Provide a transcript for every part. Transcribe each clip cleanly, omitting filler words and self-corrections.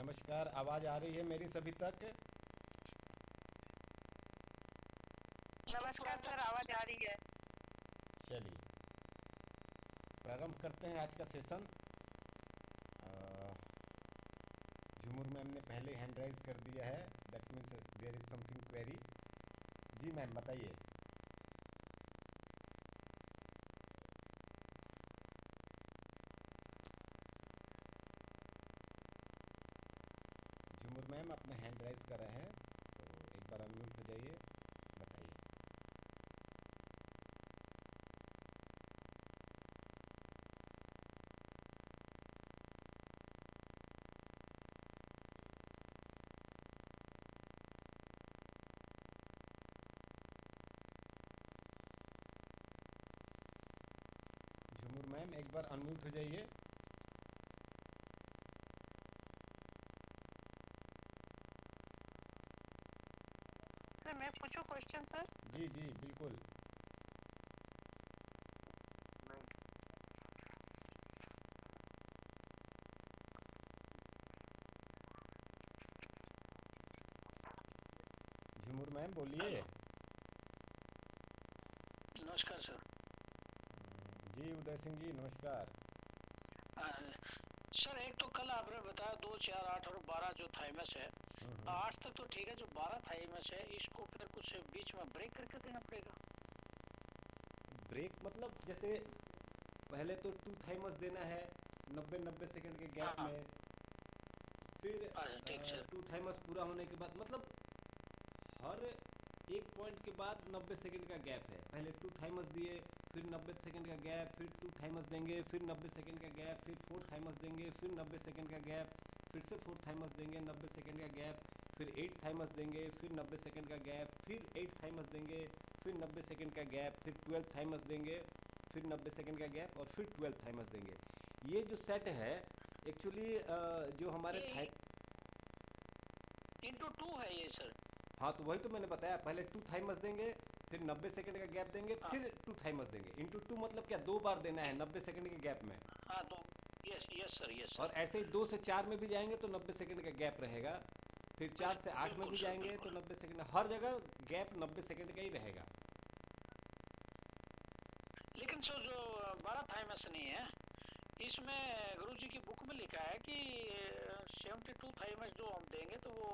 नमस्कार, आवाज़ आ रही है मेरी सभी तक? नमस्कार सर, आवाज आ रही है। चलिए, प्रारंभ करते हैं आज का सेशन। अ, झुमुर मैम ने पहले हैंड राइज कर दिया है, that means there is something query. जी मैम बताइए। झुमुर मैम अपना हैंड राइज कर रहे हैं, तो एक बार अनम्यूट हो जाइए, बताइए। झुमुर मैम एक बार अनम्यूट हो जाइए। सर मैं पूछूं क्वेश्चन सर? जी जी बिल्कुल। झुमुर मैम बोलिए। हेलो, नमस्कार सर। जी उदय सिंह जी नमस्कार। आ, सर एक तो कल आपने बताया 2, 4, 8 और 12 जो थाइमस है। हम्म। 8 तक तो ठीक है, जो 12 थाइमस है इसको फिर कुछ बीच में ब्रेक करके देना पड़ेगा। ब्रेक मतलब जैसे पहले तो टू थाइमस देना है 90-90 सेकंड के गैप हाँ। में। फिर अच्छा ठीक सर। टू थाइमस पूरा होने के बाद मतलब हर एक पॉइंट के बाद 90 सेकंड का गैप है। पहले टू थाइमस दिए, फिर 90 सेकंड का गैप, फिर टू थाइमस देंगे, फिर 90 सेकंड का गैप, फिर फोर थाइमस देंगे, फिर 90 सेकंड का गैप, फिर से फोर थाइमस देंगे 90 सेकंड का गैप, फिर एट थाइमस देंगे, फिर 90 सेकंड का गैप, फिर एट थाइमस देंगे, फिर 90 सेकंड का गैप, फिर 12 थाइमस देंगे, फिर 90 सेकंड का गैप और फिर 12 थाइमस देंगे। ये जो सेट है एक्चुअली जो हमारे ये इंटू 2 है ये सर। हाँ तो वही तो मैंने बताया, पहले टू थाइमस देंगे, फिर 90 सेकंड का गैप देंगे, हाँ फिर टू थाइमस देंगे। इंटू टू मतलब क्या, दो बार देना है 90 सेकंड के गैप में। हाँ तो यस यस सर, यस और सर। ऐसे ही दो से चार में भी जाएंगे तो 90 सेकंड का गैप रहेगा। फिर चार से आठ में बिल्कुल भी सर, जाएंगे तो बिल्कुल। 90 सेकंड, हर जगह गैप 90 सेकंड का ही रहेगा। लेकिन सर जो 12 थाइमस नहीं है, इसमें गुरुजी की बुक में लिखा है कि 72 थाइमस जो हम देंगे तो वो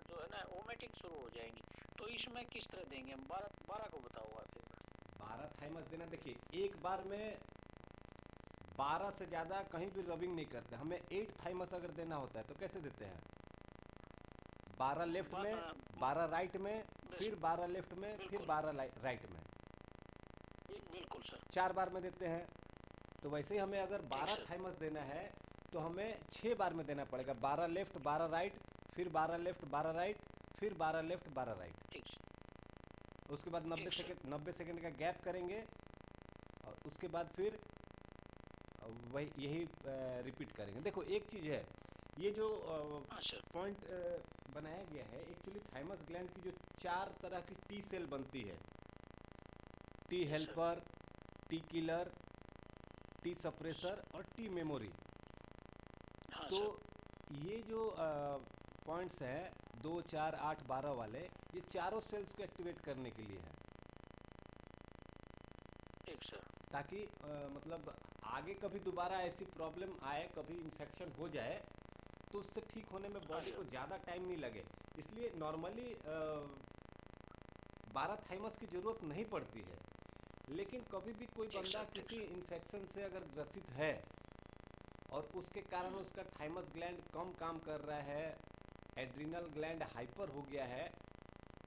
जो है ना वोमिटिंग शुरू हो जाएंगी। तो इसमें किस तरह देंगे? 12 को बताओ आप एक बार। 12 थाइमस देना, देखिए एक बार में 12 से ज़्यादा कहीं भी रबिंग नहीं करते। हमें 8 थाइमस अगर देना होता है तो कैसे देते हैं, 12 लेफ्ट में, 12 राइट में, फिर 12 लेफ्ट में, फिर बिल्कुल 12 राइट में, बिल्कुल सर। चार बार में देते हैं। तो वैसे ही हमें अगर ठीक 12 सर। थाइमस देना है तो हमें 6 बार में देना पड़ेगा। 12 लेफ्ट 12 राइट, फिर 12 लेफ्ट 12 राइट, फिर 12 लेफ्ट 12 राइट। ठीक उसके बाद 90 ठीक सर। सेकंड 90 सेकंड का गैप करेंगे और उसके बाद फिर वही यही रिपीट करेंगे। देखो एक चीज़ है, ये जो हाँ सर। पॉइंट बनाया गया है, एक्चुअली थाइमस ग्लैंड की जो चार तरह की टी सेल बनती है, T yes sir. Helper, T killer, T स- सप्रेसर और टी मेमोरी। हाँ तो सर। ये जो पॉइंट्स हैं 2, 4, 8, 12 वाले, ये चारों सेल्स को एक्टिवेट करने के लिए है, ठीक सर। ताकि मतलब आगे कभी दोबारा ऐसी प्रॉब्लम आए, कभी इन्फेक्शन हो जाए तो उससे ठीक होने में हाँ बॉडी सर। को ज़्यादा टाइम नहीं लगे। इसलिए नॉर्मली 12 थाइमस की ज़रूरत नहीं पड़ती है। लेकिन कभी भी कोई ठीक बंदा सर। ठीक किसी सर। इन्फेक्शन से अगर ग्रसित है और उसके कारण उसका थाइमस ग्लैंड कम काम कर रहा है, एड्रिनल ग्लैंड हाइपर हो गया है,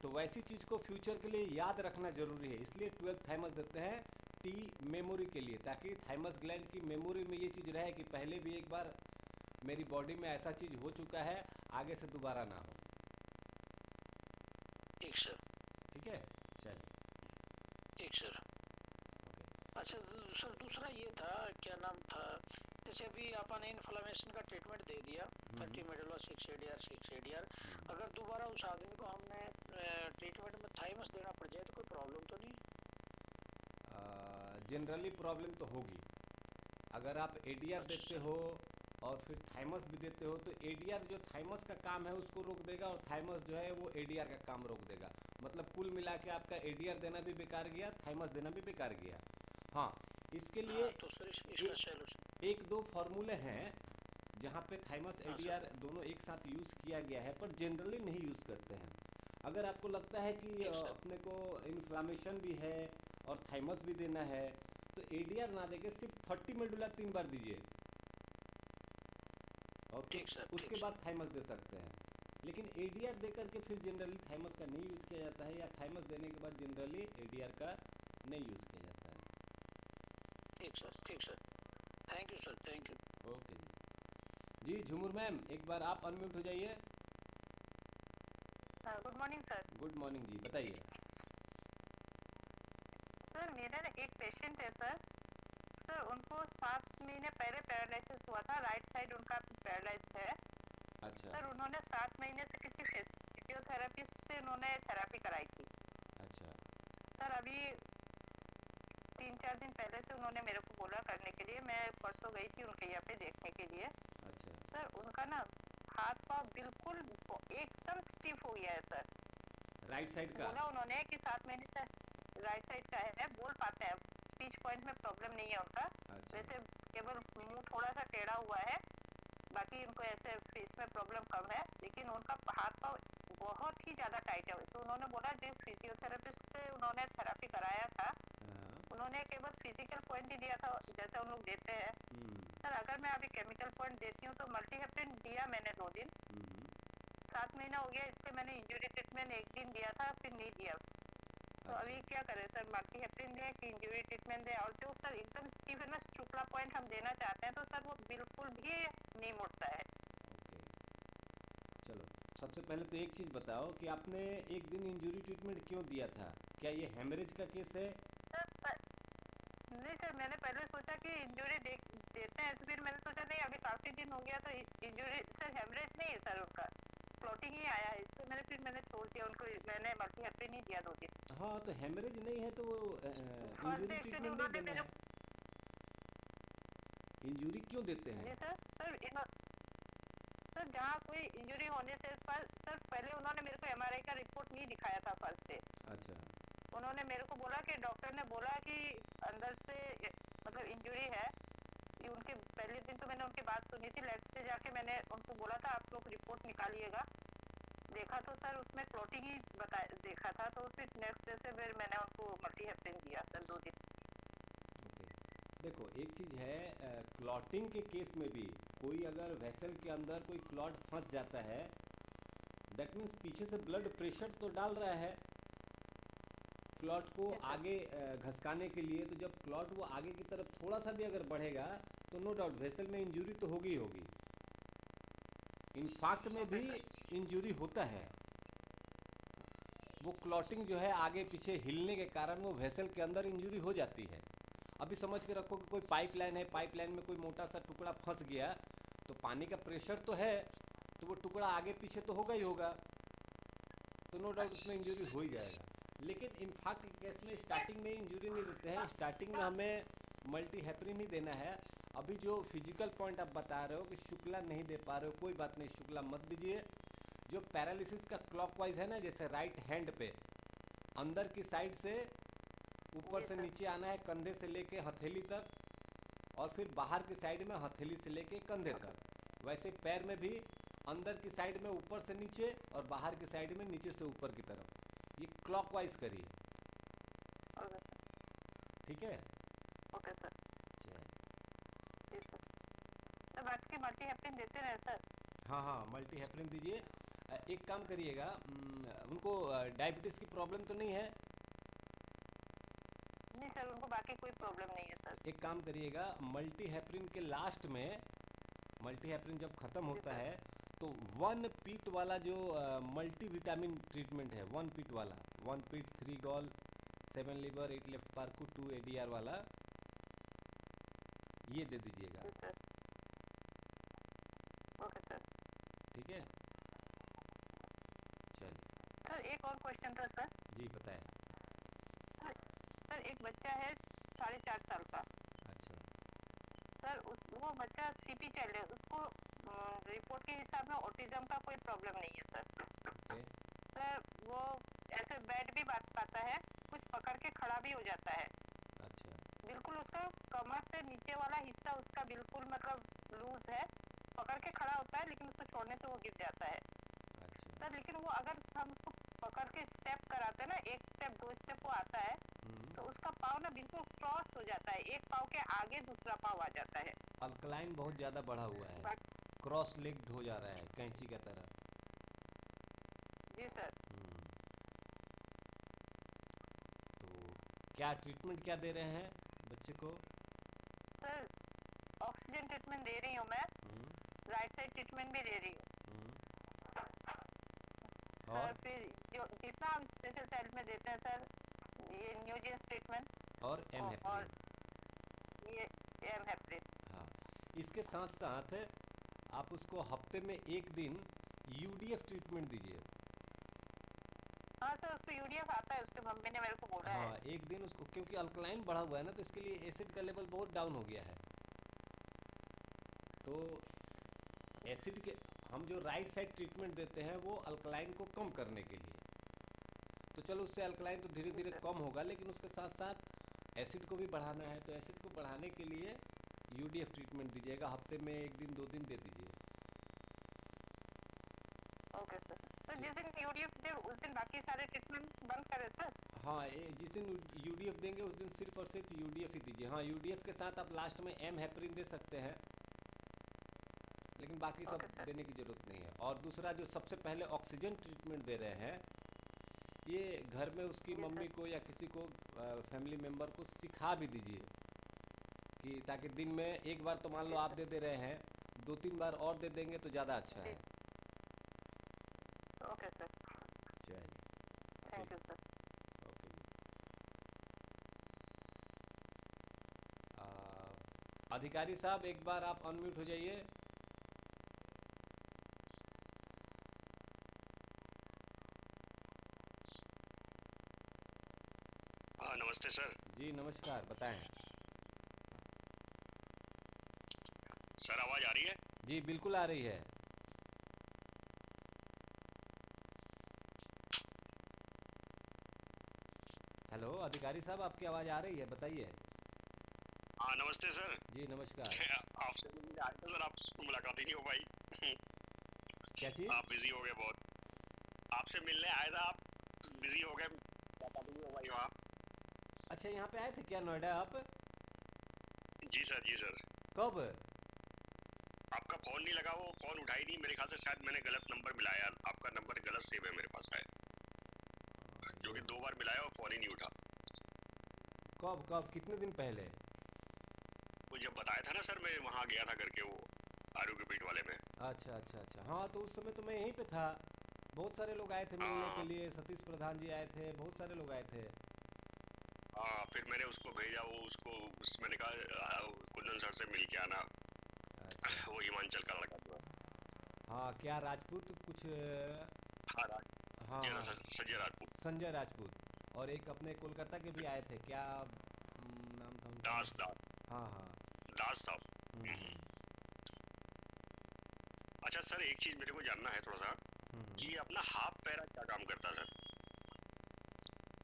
तो वैसी चीज़ को फ्यूचर के लिए याद रखना जरूरी है। इसलिए 12 थाइमस देते हैं टी मेमोरी के लिए, ताकि थाइमस ग्लैंड की मेमोरी में ये चीज़ रहे कि पहले भी एक बार मेरी बॉडी में ऐसा चीज़ हो चुका है, आगे से दोबारा ना हो। ठीक सर। ठीक है, चलिए। ठीक सर। ओके। अच्छा सर, दूसरा ये था, क्या नाम था, जैसे अभी अपन ने इन्फ्लामेशन का ट्रीटमेंट दे दिया, 30 मेडल 6 ADR 6 ADR। अगर दोबारा उस आदमी को हमने ट्रीटमेंट में थाइमस देना पड़ जाए तो कोई प्रॉब्लम तो नहीं? जनरली प्रॉब्लम तो होगी। अगर आप एडीआर अच्छा देते सर। हो और फिर थाइमस भी देते हो, तो एडीआर जो थाइमस का काम है उसको रोक देगा और थाइमस जो है वो एडीआर का काम रोक देगा। मतलब कुल मिला के आपका एडीआर देना भी बेकार गया, थाइमस देना भी बेकार गया। हाँ, इसके लिए तो सर इसका सॉल्यूशन एक दो फार्मूले हैं जहाँ पे थाइमस हाँ सर एडीआर दोनों एक साथ यूज़ किया गया है, पर जनरली नहीं यूज़ करते हैं। अगर आपको लगता है कि ठीक सर अपने को इन्फ्लामेशन भी है और थाइमस भी देना है, तो एडीआर ना देके सिर्फ 30 मेडुला 3 बार दीजिए और ठीक सर उसके ठीक बाद थाइमस दे सकते हैं। लेकिन एडीआर दे करके फिर जनरली थाइमस का नहीं यूज़ किया जाता है, या थाइमस देने के बाद जनरली एडीआर का नहीं यूज़ किया जाता है। ठीक sir thank you sir thank you. Okay जी। झुमुर मैम, एक बार आप अनम्यूट हो जाइए। Good morning sir. Good morning जी, बताइए। सर मेरा ना एक पेशेंट है सर। सर उनको 7 महीने पहले पैरालिसिस हुआ था, राइट साइड उनका पैरालाइज है। अच्छा सर उन्होंने 7 महीने से किसी फिजियोथेरेपिस्ट से उन्होंने थेरेपी कराई थी। अच्छा सर अभी 3-4 दिन पहले से उन्होंने मेरे को बोला करने के लिए, मैं परसों गई थी उनके यहाँ पे देखने के लिए। अच्छा सर उनका ना हाथ पाँव बिल्कुल एकदम स्टिफ हो गया है सर। राइट साइड का? बोला उन्होंने कि 7 महीने से राइट साइड का है, बोल पाते हैं, स्पीच पॉइंट में प्रॉब्लम नहीं है उनका। अच्छा वैसे केवल मुंह थोड़ा सा टेढ़ा हुआ है, बाकी उनको ऐसे फेस में प्रॉब्लम कम है, लेकिन उनका हाथ पाँव बहुत ही ज़्यादा टाइट है। तो उन्होंने बोला जो फिजियोथेरेपिस्ट से उन्होंने थेरेपी कराया था, हाँ उन्होंने केवल फिजिकल पॉइंट ही दिया था जैसे उन लोग देते हैं। सर अगर मैं अभी केमिकल पॉइंट देती हूँ तो मल्टीहेप्रिन दिया मैंने 2 दिन, 7 महीना हो गया, इससे मैंने इंजरी ट्रीटमेंट 1 दिन दिया था, फिर नहीं दिया। तो अच्छा अभी क्या करें सर, मल्टीहेप्रिन दें कि इंजरी ट्रीटमेंट दें? और जो सर एकदम स्टिफ है ना, शुक्ला पॉइंट हम देना चाहते हैं तो सर वो बिल्कुल भी नहीं मुड़ता है। ओके, चलो सबसे पहले तो एक चीज़ बताओ कि आपने एक दिन इंजरी ट्रीटमेंट क्यों दिया था? क्या ये हेमरेज का केस है? नहीं सर, मैंने पहले सोचा कि इंजरी देते हैं, तो फिर मैंने सोचा नहीं अभी काफ़ी दिन हो गया तो इंजरी सर हेमरेज नहीं है सर, उनका क्लॉटिंग ही आया है, इससे मैंने छोड़ दिया उनको, मैंने मल्टीहेप्रिन नहीं दिया 2 दिन। हाँ, तो हेमरेज नहीं है तो वो फर्स्ट इंजरी एक्चुअली ट्रीटमेंट नहीं उन्होंने देना मेरे है। इंजरी क्यों देते जी हैं? सर जहाँ कोई इंजरी होने से सर पहले उन्होंने मेरे को एमआरआई का रिपोर्ट नहीं दिखाया था फर्स्ट से। अच्छा उन्होंने मेरे को बोला कि डॉक्टर ने बोला कि अंदर से मतलब इंजरी है। ये उनके पहले दिन तो मैंने उनकी बात सुनी थी, लैब से जाके मैंने उनको बोला था आप लोग रिपोर्ट निकालिएगा। देखा तो सर उसमें क्लॉटिंग ही देखा था, तो फिर नेक्स्ट डे से फिर मैंने उनको मल्टीहेप्रिन दिया सर 2 दिन। ओके, देखो एक चीज़ है, क्लॉटिंग के केस में भी कोई अगर वेसल के अंदर कोई क्लॉट फंस जाता है, दैट मीन्स पीछे से ब्लड प्रेशर तो डाल रहा है क्लॉट को आगे घसकाने के लिए। तो जब क्लॉट वो आगे की तरफ थोड़ा सा भी अगर बढ़ेगा तो नो डाउट वेसल में इंजरी तो होगी ही होगी। इनफैक्ट में भी इंजरी होता है, वो क्लॉटिंग जो है आगे पीछे हिलने के कारण वो वेसल के अंदर इंजरी हो जाती है। अभी समझ के रखो कि कोई पाइपलाइन है, पाइपलाइन में कोई मोटा सा टुकड़ा फंस गया तो पानी का प्रेशर तो है, तो वो टुकड़ा आगे पीछे तो होगा ही होगा, तो नो डाउट उसमें इंजरी हो ही जाएगा। लेकिन इनफैक्ट केस में स्टार्टिंग में इंजरी नहीं देते हैं, स्टार्टिंग में हमें मल्टीहेप्रिन ही देना है। अभी जो फिजिकल पॉइंट आप बता रहे हो कि शुक्ला नहीं दे पा रहे हो, कोई बात नहीं, शुक्ला मत दीजिए। जो पैरालिसिस का क्लॉकवाइज है ना, जैसे राइट हैंड पे अंदर की साइड से ऊपर से नीचे आना है, कंधे से लेके हथेली तक, और फिर बाहर की साइड में हथेली से लेके कंधे तक। वैसे पैर में भी अंदर की साइड में ऊपर से नीचे और बाहर की साइड में नीचे से ऊपर की तरफ, ये क्लॉकवाइज करिए, ठीक है? Okay sir. चलिए। जी सर, बाकी मल्टीहेप्रिन देते रहे सर? हाँ हाँ, मल्टीहेप्रिन दीजिए। एक काम करिएगा, उनको डायबिटीज़ की प्रॉब्लम तो नहीं है? नहीं सर, उनको बाकी कोई प्रॉब्लम नहीं है सर। एक काम करिएगा, मल्टीहेप्रिन के लास्ट में, मल्टीहेप्रिन जब ख़त्म होता है तो 1 पीट वाला जो मल्टी विटामिन ट्रीटमेंट है, 1 पीट वाला, 1 पीट 3 गॉल 7 लीवर 8 लेफ्ट पार्कू 2 एडीआर वाला, ये दे दीजिएगा, जी सर। Okay sir. ठीक है? चलिए सर एक और क्वेश्चन था सर। जी, बताएं। सर एक बच्चा है 4.5 साल का। अच्छा सर सर वो बच्चा सीपी चले, उसको रिपोर्ट के हिसाब में ऑटिज्म का कोई प्रॉब्लम नहीं है सर। ओके। सर वो ऐसे बैठ भी बात पाता है, कुछ पकड़ के खड़ा भी हो जाता है। अच्छा बिल्कुल उसका कमर से नीचे वाला हिस्सा उसका बिल्कुल मतलब लूज है, पकड़ के खड़ा होता है लेकिन उसको छोड़ने से वो गिर जाता है अच्छा। सर। लेकिन वो अगर हम उसको पकड़ के स्टेप कराते हैं ना, एक स्टेप दो स्टेप वो आता है, तो उसका पाँव ना बिल्कुल क्रॉस हो जाता है, एक पाँव के आगे दूसरा पाँव आ जाता है। अल्कलाइन बहुत ज़्यादा बढ़ा हुआ है, क्रॉस लेग्ड हो जा रहा है कैंची का तरह। जी सर। तो क्या ट्रीटमेंट क्या दे रहे हैं बच्चे को? सर ऑक्सीजन ट्रीटमेंट दे रही हूँ मैं, राइट साइड ट्रीटमेंट भी दे रही हूँ और सर। फिर जो जितना हम स्पेशल चाइल्ड में देते हैं सर, ये न्यूजेंस ट्रीटमेंट और एमहेप्रिन। और ये एमहेप्रिन। हाँ, इसके साथ साथ आप उसको हफ्ते में एक दिन यूडीएफ ट्रीटमेंट दीजिए। हाँ सर, उसको यूडीएफ आता है, उसके मम्मी ने मेरे को बोला है। हाँ, एक दिन उसको, क्योंकि अल्कलाइन बढ़ा हुआ है ना, तो इसके लिए एसिड का लेवल बहुत डाउन हो गया है। तो एसिड के हम जो राइट साइड ट्रीटमेंट देते हैं वो अल्कलाइन को कम करने के लिए। तो चलो उससे अल्कलाइन तो धीरे धीरे कम होगा, लेकिन उसके साथ साथ एसिड को भी बढ़ाना है। तो एसिड को बढ़ाने के लिए यूडीएफ ट्रीटमेंट दीजिएगा, हफ्ते में एक दिन 2 दिन दे दीजिए। Okay sir. तो जिस दिन यूडीएफ दे उस दिन बाकी सारे ट्रीटमेंट बंद करें सर? हाँ, जिस दिन यूडीएफ देंगे उस दिन सिर्फ और सिर्फ यूडीएफ ही दीजिए। हाँ, यूडीएफ के साथ आप लास्ट में एमहेप्रिन दे सकते हैं, लेकिन बाकी सब देने की ज़रूरत नहीं है। और दूसरा जो सबसे पहले ऑक्सीजन ट्रीटमेंट दे रहे हैं, ये घर में उसकी मम्मी को या किसी को फैमिली मेम्बर को सिखा भी दीजिए, कि ताकि दिन में एक बार तो मान लो आप दे रहे हैं, 2-3 बार और दे देंगे तो ज़्यादा अच्छा है। ओके सर, चलिए, थैंक यू सर। ओके जी। अधिकारी साहब, एक बार आप अनम्यूट हो जाइए। हाँ, नमस्ते सर। जी नमस्कार, बताएं। सर आवाज़ आ रही है? जी बिल्कुल आ रही है। हेलो अधिकारी साहब, आपकी आवाज़ आ रही है, बताइए। हाँ, नमस्ते सर। जी नमस्कार। आपसे मिलने आया था सर, आपसे मुलाकात ही नहीं हो पाई। क्या चीज़? आप बिजी हो गए बहुत। आपसे मिलने आया था, आप बिजी हो गए, मुलाकात नहीं हो पाई वहाँ। अच्छा, यहाँ पे आए थे क्या नोएडा आप? जी सर, जी सर। कब? आपका फ़ोन नहीं लगा, वो फ़ोन उठाई नहीं, मेरे ख्याल से शायद मैंने गलत नंबर मिलाया, आपका नंबर गलत सेव है मेरे पास है, जो कि 2 बार मिलाया और फ़ोन ही नहीं उठा। कब कब, कितने दिन पहले? वो जब बताया था ना सर, मैं वहाँ गया था करके, वो आरोग्य पीठ वाले में। अच्छा अच्छा अच्छा, हाँ तो उस समय तो मैं यहीं पे था। बहुत सारे लोग आए थे मिलने के लिए, सतीश प्रधान जी आए थे, बहुत सारे लोग आए थे। हाँ, फिर मैंने उसको भेजा, वो उसको मैंने कहा कुंदन सर से मिल के आना। अच्छा। वो हिमाचल का लड़का था। हाँ, क्या राजपूत कुछ? हाँ, हाँ हाँ, संजय राजपूत। संजय राजपूत। और एक अपने कोलकाता के भी आए थे, क्या नाम था उनका? दास। हाँ हाँ। दास था। अच्छा सर, एक चीज मेरे को जानना है थोड़ा सा, कि अपना हाफ पैरा क्या काम करता है सर?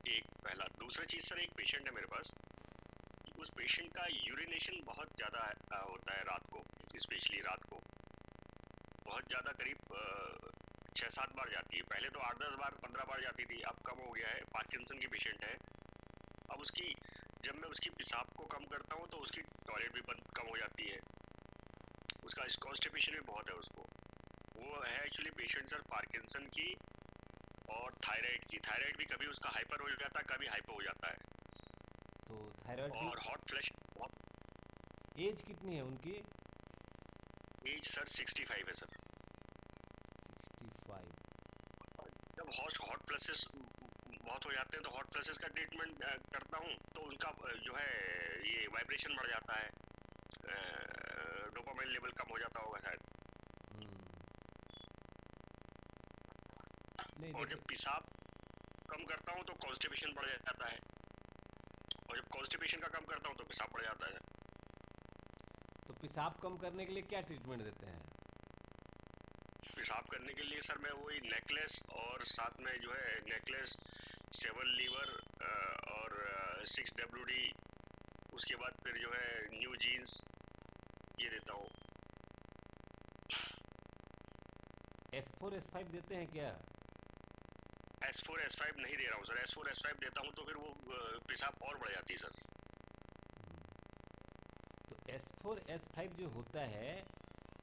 एक पहला। दूसरा चीज सर, एक पेशेंट है मेरे पास, उस पेशेंट का यूरिनेशन बहुत ज़्यादा होता है रात को, स्पेशली रात को बहुत ज़्यादा, करीब 6-7 बार जाती है। पहले तो 8-10 बार 15 बार जाती थी, अब कम हो गया है। पार्किंसन की पेशेंट है। अब उसकी, जब मैं उसकी पेशाब को कम करता हूँ तो उसकी टॉयलेट भी बंद कम हो जाती है, उसका कॉन्स्टिपेशन भी बहुत है उसको। वो है एक्चुअली पेशेंट सर पार्किंसन की और थायराइड की। थायराइड भी कभी उसका हाइपर हो जाता है, कभी हाइपर हो जाता है। तो थायराइड और हॉट फ्लैश। एज कितनी है उनकी? एज सर 65 है सर। 65। जब हॉट फ्लैशेस बहुत हो जाते हैं तो हॉट फ्लैशेस का ट्रीटमेंट करता हूँ, तो उनका जो है ये वाइब्रेशन बढ़ जाता है, डोपामाइन लेवल कम हो जाता होगा शायद। और जब पेशाब कम करता हूँ तो कॉन्स्टिपेशन बढ़ जाता है, और जब कॉन्स्टिपेशन का कम करता हूँ तो पेशाब बढ़ जाता है। तो पेशाब कम करने के लिए क्या ट्रीटमेंट देते हैं? पेशाब करने के लिए सर मैं वही नेकलेस और साथ में जो है नेकलेस, 7 लीवर और 6 WD, उसके बाद फिर जो है न्यू जीन्स ये देता हूँ। S4 S5 देते हैं क्या? S4 S5 नहीं दे रहा हूँ सर। S4 S5 देता हूँ तो फिर वो पेशाब और बढ़ जाती है सर। तो S4 S5 जो होता है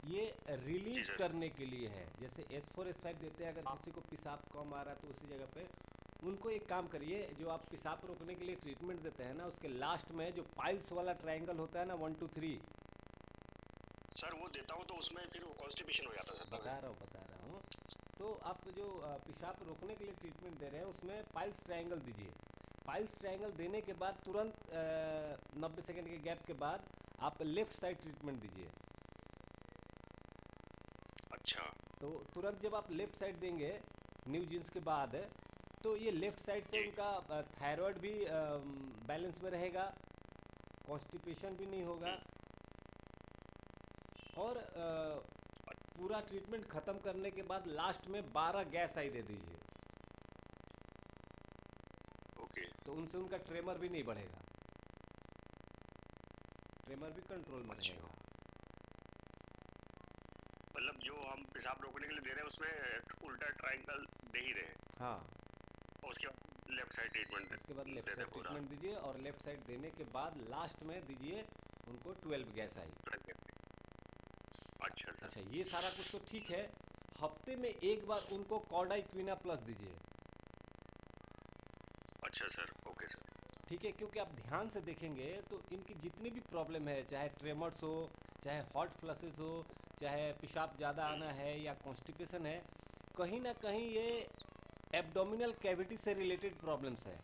ये जी रिलीज सर। करने के लिए है। जैसे S4 S5 देते हैं, अगर किसी को पेशाब कम आ रहा है तो उसी जगह पे उनको एक काम करिए, जो आप पेशाब रोकने के लिए ट्रीटमेंट देते हैं ना, उसके लास्ट में जो पाइल्स वाला ट्रायंगल होता है ना, 1 2 3, सर वो देता हूँ तो उसमें फिर वो कॉन्स्टिपेशन हो जाता है सर। बता रहा हूँ। तो आप जो पेशाब रोकने के लिए ट्रीटमेंट दे रहे हैं उसमें पाइल्स ट्रायंगल दीजिए। पाइल्स ट्रायंगल देने के बाद तुरंत 90 सेकेंड के गैप के बाद आप लेफ़्ट साइड ट्रीटमेंट दीजिए। अच्छा। तो तुरंत जब आप लेफ़्ट साइड देंगे न्यू जीन्स के बाद, तो ये लेफ़्ट साइड से जी। उनका थायराइड भी बैलेंस में रहेगा, कॉन्स्टिपेशन भी नहीं होगा, और पूरा ट्रीटमेंट ख़त्म करने के बाद लास्ट में 12 गैस आई दे दीजिए। ओके। तो उनसे उनका ट्रेमर भी नहीं बढ़ेगा, ट्रेमर भी कंट्रोल में अच्छा। रहेगा। मतलब जो हम पेशाब रोकने के लिए दे रहे हैं उसमें उल्टा ट्रायंगल दे ही रहे हैं, हाँ, और उसके बाद लेफ्ट साइड ट्रीटमेंट उसके बाद लेफ्ट दे साइड दे पूरा। ट्रीटमेंट दीजिए, और लेफ्ट साइड देने के बाद लास्ट में दीजिए उनको 12 गैस आई। अच्छा सर। अच्छा, ये सारा कुछ तो ठीक है। हफ्ते में एक बार उनको कॉर्डाइक्विना प्लस दीजिए। अच्छा सर, ओके सर। ठीक है, क्योंकि आप ध्यान से देखेंगे तो इनकी जितनी भी प्रॉब्लम है, चाहे ट्रेमर्स हो, चाहे हॉट फ्लसेस हो, चाहे पेशाब ज़्यादा आना है या कॉन्स्टिपेशन है, कहीं ना कहीं ये एब्डोमिनल कैविटी से रिलेटेड प्रॉब्लम्स है।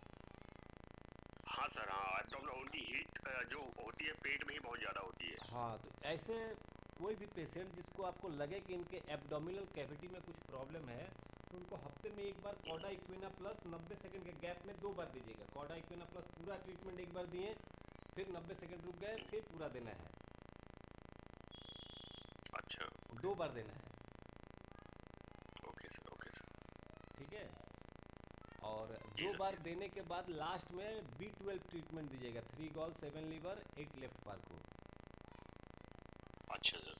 हाँ सर, हाँ एब्डोमिनल उनकी हीट जो होती है पेट में ही बहुत ज़्यादा होती है। हाँ, तो ऐसे कोई भी पेशेंट जिसको आपको लगे कि इनके एब्डोमिनल कैविटी में कुछ प्रॉब्लम है, तो उनको हफ्ते में एक बार कॉर्डाइक्विना प्लस 90 सेकंड के गैप में 2 बार दीजिएगा। कॉर्डाइक्विना प्लस पूरा ट्रीटमेंट एक बार दिए, फिर 90 सेकंड रुक गए, फिर पूरा देना है। अच्छा। 2 बार देना है। Okay sir, okay sir. ठीक है, और जी 2 सर, बार जी सर। देने के बाद लास्ट में B12 ट्रीटमेंट दीजिएगा। 3 गॉल 7 लीवर 8 लेफ्ट पार को। अच्छा सर।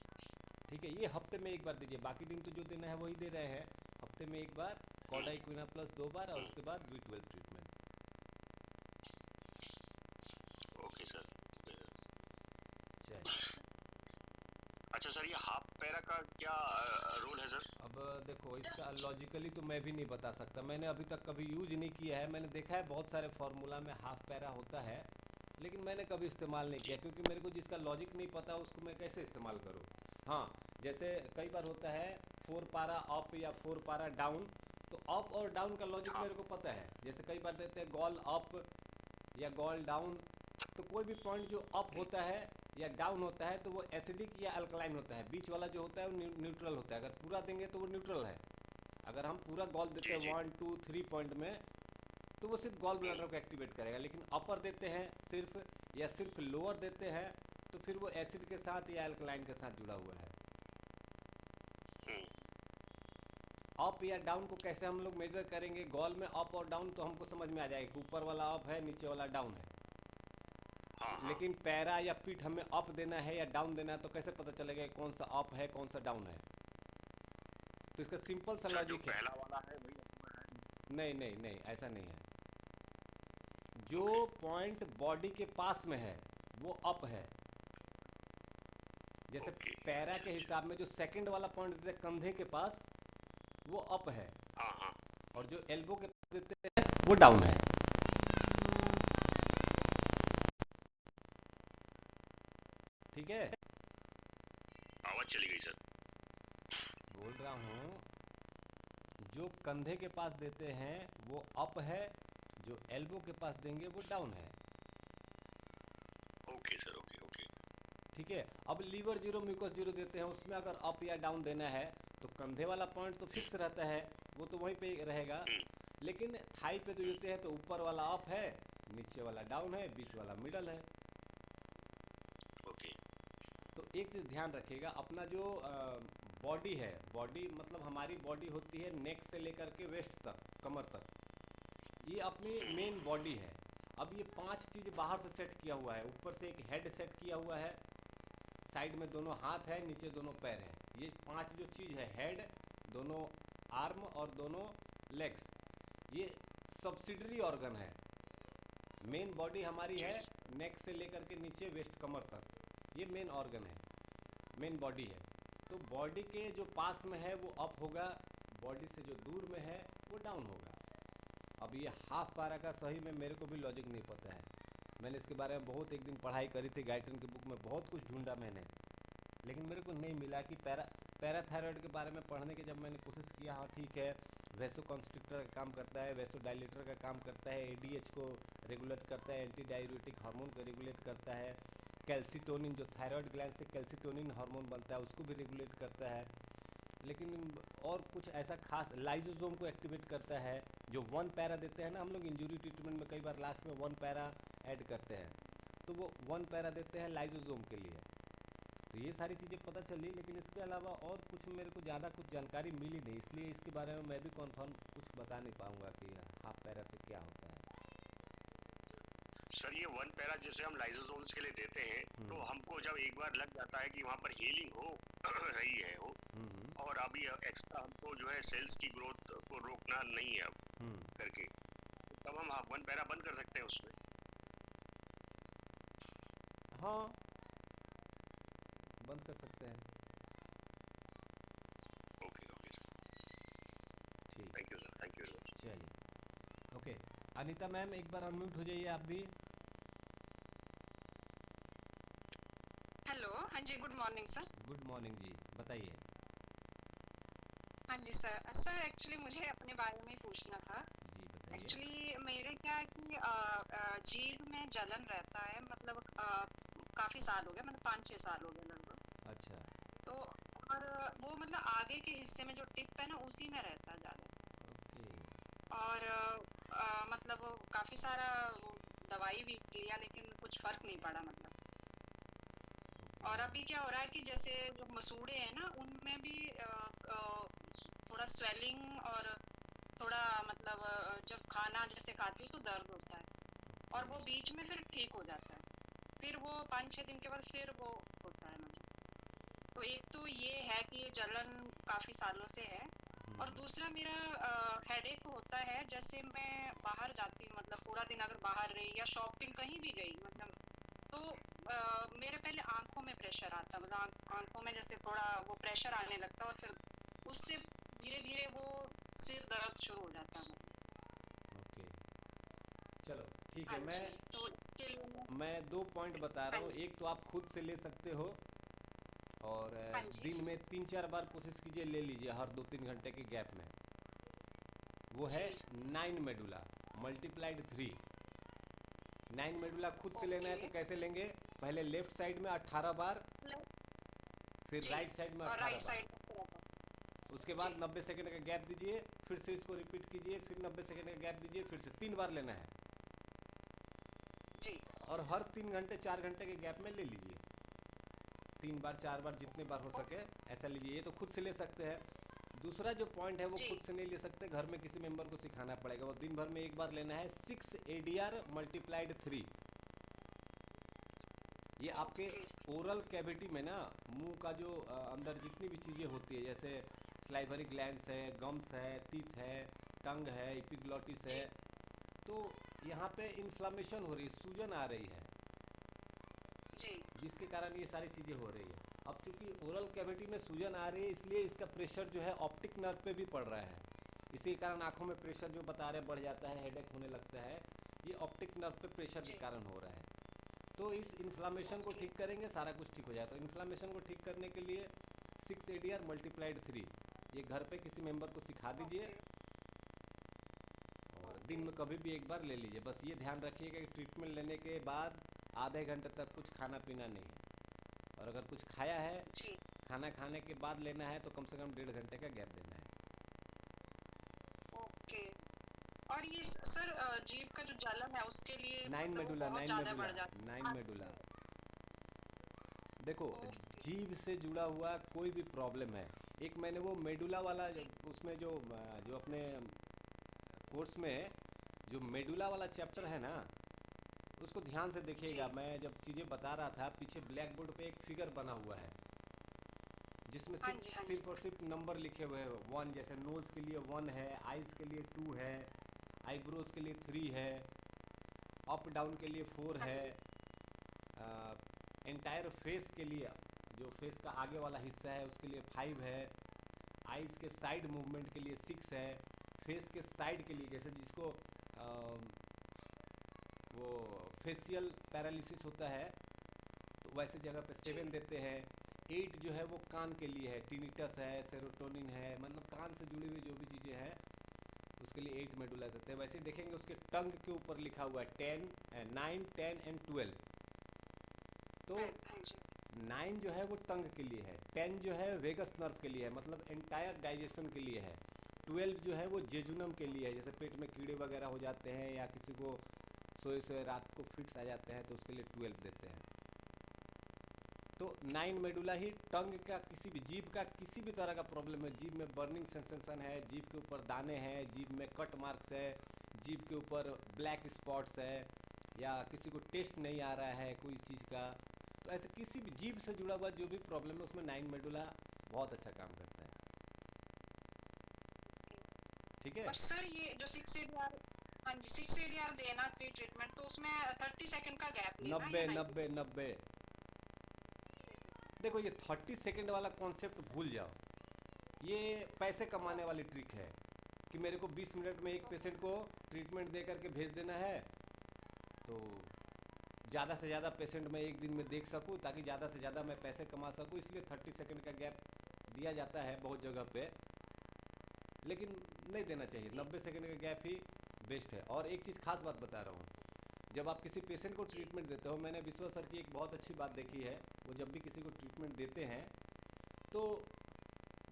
ठीक है, ये हफ्ते में एक बार दीजिए, बाकी दिन तो जो देना है वही दे रहे हैं। हफ्ते में एक बार कॉर्डाइक्विना प्लस 2 बार, और उसके बाद B12 treatment. Okay sir, okay sir. चलिए, अच्छा सर, ये हाफ पैरा का क्या रोल है सर? अब देखो, इसका लॉजिकली तो मैं भी नहीं बता सकता, मैंने अभी तक कभी यूज नहीं किया है। मैंने देखा है बहुत सारे फार्मूला में हाफ पैरा होता है, लेकिन मैंने कभी इस्तेमाल नहीं किया, क्योंकि मेरे को जिसका लॉजिक नहीं पता उसको मैं कैसे इस्तेमाल करूँ। हाँ, जैसे कई बार होता है 4 पारा अप या 4 पारा डाउन, तो अप और डाउन का लॉजिक मेरे को पता है। जैसे कई बार देते हैं गॉल अप या गॉल डाउन, तो कोई भी पॉइंट जो अप होता है या डाउन होता है तो वो एसिडिक या अल्कलाइन होता है। बीच वाला जो होता है वो न्यूट्रल होता है। अगर पूरा देंगे तो वो न्यूट्रल है। अगर हम पूरा गॉल देते हैं 1 2 3 पॉइंट में, तो वो सिर्फ गॉल ब्लैडर को एक्टिवेट करेगा। लेकिन अपर देते हैं सिर्फ, या सिर्फ लोअर देते हैं, तो फिर वो एसिड के साथ या अल्कलाइन के साथ जुड़ा हुआ है। अप या डाउन को कैसे हम लोग मेजर करेंगे? गॉल में अप और डाउन तो हमको समझ में आ जाएगा कि ऊपर वाला अप है, नीचे वाला डाउन है। लेकिन पैरा या पीठ हमें अप देना है या डाउन देना है, तो कैसे पता चलेगा कौन सा अप है कौन सा डाउन है? तो इसका सिंपल सा लॉजिक है। पहला वाला है वही अपर है? नहीं नहीं नहीं, ऐसा नहीं है। जो पॉइंट बॉडी के पास में है वो अप है। जैसे पैरा के हिसाब में जो सेकंड वाला पॉइंट देते हैं कंधे के पास, वो अप है, हाँ हाँ। और जो एल्बो के पास देते हैं वो डाउन है। ठीक है, आवाज चली गई सर। बोल रहा हूँ, जो कंधे के पास देते हैं वो अप है, जो एल्बो के पास देंगे वो डाउन है। Okay sir, okay okay. ठीक है, अब लीवर जीरो म्यूकस जीरो देते हैं, उसमें अगर अप या डाउन देना है तो कंधे वाला पॉइंट तो फिक्स रहता है, वो तो वहीं पे रहेगा। लेकिन थाई पे तो देते हैं तो ऊपर वाला अप है, नीचे वाला डाउन है, बीच वाला मिडल है। ओके। तो एक चीज़ ध्यान रखिएगा, अपना जो बॉडी है, बॉडी मतलब हमारी बॉडी होती है नेक से लेकर के वेस्ट तक, कमर तक, ये अपनी मेन बॉडी है। अब ये 5 चीज़ बाहर से सेट किया हुआ है, ऊपर से एक हेड सेट किया हुआ है, साइड में दोनों हाथ है, नीचे दोनों पैर हैं। ये 5 जो चीज़ है, हेड, दोनों आर्म और दोनों लेग्स, ये सब्सिडरी ऑर्गन है। मेन बॉडी हमारी है नेक से लेकर के नीचे वेस्ट कमर तक, ये मेन ऑर्गन है, मेन बॉडी है। तो बॉडी के जो पास में है वो अप होगा, बॉडी से जो दूर में है वो डाउन होगा। अब ये हाफ पैरा का सही में मेरे को भी लॉजिक नहीं पता है, मैंने इसके बारे में बहुत एक दिन पढ़ाई करी थी, गाइटन की बुक में बहुत कुछ ढूंढा मैंने, लेकिन मेरे को नहीं मिला कि पैराथायराइड के बारे में पढ़ने की जब मैंने कोशिश किया, हाँ ठीक है वैसो कॉन्स्ट्रिक्टर का काम करता है, वैसो डायलेटर का काम करता है, एडीएच को रेगुलेट करता है, एंटी डाययूरेटिक हार्मोन को रेगुलेट करता है, कैल्सिटोनिन जो थायराइड ग्लैंड से कैल्सिटोनिन हार्मोन बनता है उसको भी रेगुलेट करता है, लेकिन और कुछ ऐसा खास, लाइजोसोम को एक्टिवेट करता है, जो 1 पैरा देते हैं ना हम लोग इंजरी ट्रीटमेंट में, कई बार लास्ट में 1 पैरा ऐड करते हैं, तो वो 1 पैरा देते हैं लाइजोसोम के लिए। तो ये सारी चीज़ें पता चली, लेकिन इसके अलावा और कुछ मेरे को ज़्यादा कुछ जानकारी मिली नहीं, इसलिए इसके बारे में मैं भी कन्फर्म कुछ बता नहीं पाऊँगा कि हाफ पैरा से क्या होता है। सर ये 1 पैरा जैसे हम लाइसोसोम्स के लिए देते हैं, तो हमको जब एक बार लग जाता है कि वहाँ पर हीलिंग हो रही है हो, और अभी एक्स्ट्रा हमको जो है सेल्स की ग्रोथ को रोकना नहीं है अब करके, तब हम 1 पैरा बंद कर सकते हैं उसमें। हाँ बंद कर सकते हैं। ओके ओके सर, ठीक, thank you sir, thank you. चलिए ओके। अनीता मैम एक बार अनम्यूट हो जाइए आप भी। हेलो, हाँ जी, good morning sir. Good morning जी, बताइए। हाँ जी सर, सर एक्चुअली मुझे अपने बारे में पूछना था। जी बताइए। एक्चुअली मेरे क्या है कि जीभ में जलन रहता है, मतलब काफ़ी साल हो गए, मतलब 5-6 साल हो गए लगभग। अच्छा। तो और वो मतलब आगे के हिस्से में जो टिप है ना उसी में रहता है ज़्यादा। ओके। और मतलब काफ़ी सारा दवाई भी लिया लेकिन कुछ फ़र्क नहीं पड़ा मतलब। और अभी क्या हो रहा है कि जैसे जो मसूड़े हैं ना उनमें भी थोड़ा स्वेलिंग और थोड़ा मतलब जब खाना जैसे खाती हूँ तो दर्द होता है, और वो बीच में फिर ठीक हो जाता है, फिर वो 5-6 दिन के बाद फिर वो होता है मतलब। तो एक तो ये है कि ये जलन काफ़ी सालों से है, और दूसरा मेरा हेडेक होता है जैसे मैं बाहर जाती हूँ, मतलब पूरा दिन अगर बाहर रही या शॉपिंग कहीं भी गई मतलब, तो मेरे पहले आंखों में प्रेशर आता, मतलब आंखों में जैसे थोड़ा वो प्रेशर आने लगता है, और फिर उससे धीरे धीरे वो सिर दर्द शुरू हो जाता है। ओके चलो ठीक है। हाँ जी, तो इसके लिए मैं 2 पॉइंट बता रहा हूँ। हाँ जी। एक तो आप खुद से ले सकते हो, और हाँ जी। दिन में 3-4 बार कोशिश कीजिए, ले लीजिए हर 2-3 घंटे के गैप में। वो है 9 मेडुला मल्टीप्लाइड 3। 9 मेडुला खुद से लेना है तो कैसे लेंगे, पहले लेफ्ट साइड में 18 बार, फिर जी, राइट साइड में और 18 राइट बार, साइड उसके बाद 90 सेकंड का गैप दीजिए, फिर से इसको रिपीट कीजिए, फिर 90 सेकंड का गैप दीजिए, फिर से 3 बार लेना है, जी, और हर 3 घंटे 4 घंटे के गैप में ले लीजिए। 3 बार 4 बार जितने बार हो सके ऐसा लीजिए। ये तो खुद से ले सकते हैं। दूसरा जो पॉइंट है वो जी। खुद से नहीं ले सकते, घर में किसी मेंबर को सिखाना पड़ेगा। वो दिन भर में एक बार लेना है 6 ADR मल्टीप्लाइड 3। ये आपके ओरल कैविटी में ना, मुंह का जो अंदर जितनी भी चीज़ें होती है, जैसे स्लाइवरी ग्लैंड्स है, गम्स है, टीथ है, टंग है, एपिग्लॉटिस है, तो यहाँ पे इन्फ्लामेशन हो रही है, सूजन आ रही है, जी, जिसके कारण ये सारी चीज़ें हो रही है। अब चूंकि ओरल कैविटी में सूजन आ रही है, इसलिए इसका प्रेशर जो है ऑप्टिक नर्व पे भी पड़ रहा है। इसी के कारण आंखों में प्रेशर जो बता रहे बढ़ जाता है, हेडेक होने लगता है, ये ऑप्टिक नर्व पे प्रेशर के कारण हो रहा है। तो इस इन्फ्लामेशन को ठीक करेंगे, सारा कुछ ठीक हो जाए। तो इन्फ्लामेशन को ठीक करने के लिए 6 ADR मल्टीप्लाइड 3 ये घर पे किसी मेंबर को सिखा दीजिए, और दिन में कभी भी एक बार ले लीजिए। बस ये ध्यान रखिएगा कि ट्रीटमेंट लेने के बाद आधे घंटे तक कुछ खाना पीना नहीं है, और अगर कुछ खाया है, जी, खाना खाने के बाद लेना है तो कम से कम 1.5 घंटे का गैप देना है। ओके। और ये सर जीभ का जो जलन है उसके लिए 9 मतलब वो मेडुला बहुत 9 ज़्यादा मेडुला बढ़ जाता है। 9 मेडुला देखो, ओके। जीभ से जुड़ा हुआ कोई भी प्रॉब्लम है, एक मैंने वो मेडुला वाला उसमें जो अपने कोर्स में जो मेडुला वाला चैप्टर जी है ना, उसको ध्यान से जी। देखिएगा। मैं जब चीज़ें बता रहा था, पीछे ब्लैक बोर्ड पे एक फिगर बना हुआ है जिसमें हाँ सिर्फ जी हाँ जी। सिर्फ और सिर्फ नंबर लिखे हुए हैं। वन, जैसे नोज़ के लिए 1 है, आइज़ के लिए 2 है, आईब्रोज के लिए 3 है, अप डाउन के लिए 4 हाँ है, जी एंटायर फेस के लिए, जो फेस का आगे वाला हिस्सा है उसके लिए 5 है, आइज़ के साइड मूवमेंट के लिए 6 है, फेस के साइड के लिए, जैसे जिसको वो फेशियल पैरालिसिस होता है तो वैसे जगह पे जी 7 देते हैं। 8 जो है वो कान के लिए है, टिनिटस है, सेरोटोनिन है, मतलब कान से जुड़ी हुई जो भी चीज़ें हैं उसके लिए 8 मेडुला देते हैं। वैसे देखेंगे उसके टंग के ऊपर लिखा हुआ है 10, 9, 10 एंड 12। तो हाँ हाँ जी 9 जो है वो टंग के लिए है, 10 जो है वेगस नर्व के लिए है, मतलब एंटायर डाइजेशन के लिए है, 12 जो है वो जेजुनम के लिए है, जैसे पेट में कीड़े वगैरह हो जाते हैं या किसी को सोए सोए रात को फिट्स आ जाते हैं तो उसके लिए 12 देते हैं। तो 9 मेडुला ही टंग का, किसी भी जीभ का किसी भी तरह का प्रॉब्लम है, जीभ में बर्निंग सेंसेशन है, जीभ के ऊपर दाने हैं, जीभ में कट मार्क्स है, जीभ के ऊपर ब्लैक स्पॉट्स है, या किसी को टेस्ट नहीं आ रहा है कोई चीज़ का, तो ऐसे किसी भी जीभ से जुड़ा हुआ जो भी प्रॉब्लम है उसमें 9 मेडुला बहुत अच्छा काम करता है। ठीक है। पर सर ये जो 6 ADR, हाँ जी 6 ADR देना 3 ट्रीटमेंट, तो उसमें 30 सेकंड का गैप लेना 90 या 90 90 सेकंड? 90। देखो, ये 30 सेकंड वाला कॉन्सेप्ट भूल जाओ, ये पैसे कमाने वाली ट्रिक है कि मेरे को 20 मिनट में एक पेशेंट को ट्रीटमेंट दे करके भेज देना है, तो ज़्यादा से ज़्यादा पेशेंट मैं एक दिन में देख सकूं ताकि ज़्यादा से ज़्यादा मैं पैसे कमा सकूं, इसलिए 30 सेकंड का गैप दिया जाता है बहुत जगह पे, लेकिन नहीं देना चाहिए। 90 सेकंड का गैप ही बेस्ट है। और एक चीज़ खास बात बता रहा हूँ, जब आप किसी पेशेंट को ट्रीटमेंट देते हो, मैंने विश्वा सर की एक बहुत अच्छी बात देखी है, वो जब भी किसी को ट्रीटमेंट देते हैं तो